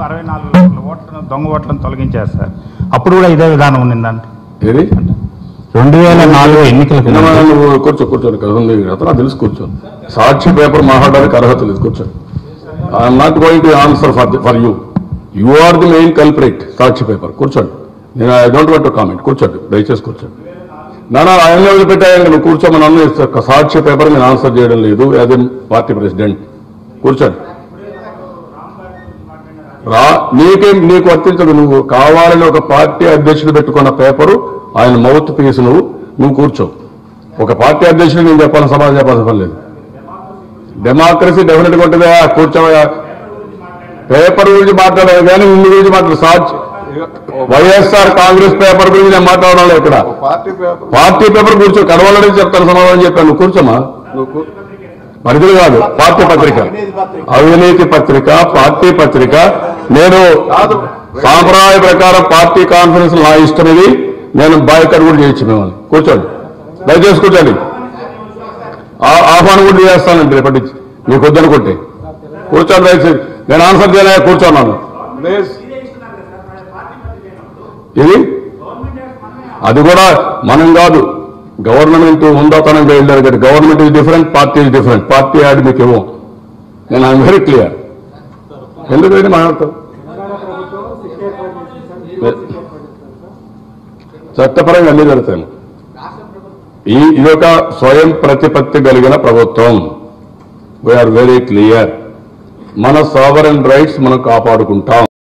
64 లక్షల ఓట్లను దొంగ ఓట్లను తొలగించారు సార్. అప్పుడు కూడా ఇదే విధానం ఉండిందంటే ఏది 2004 ఎన్నికలకు కూర్చోండి కదా తెలుసు కూర్చోండి. సాక్షి పేపర్ మాట్లాడడానికి అర్హత లేదు. కూర్చోండి. I'm not going to answer for you. You are the main culprit. Sakshi paper కూర్చోండి. నేను I don't want to comment. కూర్చోండి, దయచేసి కూర్చోండి. నాన్న ఆయన్ని వదిలిపెట్టాయని నువ్వు కూర్చోమని అన్న సాక్షి పేపర్ నేను ఆన్సర్ చేయడం లేదు యాజ్ ఎ పార్టీ ప్రెసిడెంట్. కూర్చోండి. నీకు వర్తించదు. నువ్వు కావాలని ఒక పార్టీ అధ్యక్షుడు పెట్టుకున్న పేపరు ఆయన మౌత్ పీస్ నువ్వు కూర్చో. ఒక పార్టీ అధ్యక్షుడు నేను చెప్పాలని సమాధానం చెప్పాల్సిన పని లేదు. డెమోక్రసీ డెఫినెట్గా ఉంటుందా? కూర్చోవా. పేపర్ గురించి మాట్లాడాలి కానీ ముందు గురించి మాట్లాడు. సాక్షి వైఎస్ఆర్ కాంగ్రెస్ పేపర్ గురించి నేను మాట్లాడాలి. ఇక్కడ పార్టీ పేపర్ కూర్చో. కడవలని చెప్తాను సమాధానం చెప్పాను. నువ్వు కూర్చోమా. పరిధులు కాదు. పార్టీ పత్రిక, అవినీతి పత్రిక, పార్టీ పత్రిక. నేను సాంప్రదాయ ప్రకారం పార్టీ కాన్ఫరెన్స్ నా ఇష్టం. ఇది నేను బాయ్కట్ కూడా చేయొచ్చు మిమ్మల్ని. కూర్చోండి, దయచేసి కూర్చోండి. ఆహ్వానం కూడా చేస్తానండి రేపటి నుంచి మీకు వద్దనుకుంటే. కూర్చోండి దయచేసి. నేను ఆన్సర్ చేయలే. కూర్చోన్నాను. ఇది అది కూడా మనం కాదు. గవర్నమెంట్ ఉందాతనంగా వెళ్ళారు కదా. Government is different, party is different. Party add మీకు ఇవ్వం. నేను ఐఎమ్ వెరీ క్లియర్. ఎందుకంటే మాట్లాడతాం చట్టపరంగా అన్ని జరుగుతాయి. ఇదొక స్వయం ప్రతిపత్తి కలిగిన ప్రభుత్వం. We're very clear. మన సావరెన్ రైట్స్ మనం కాపాడుకుంటాం.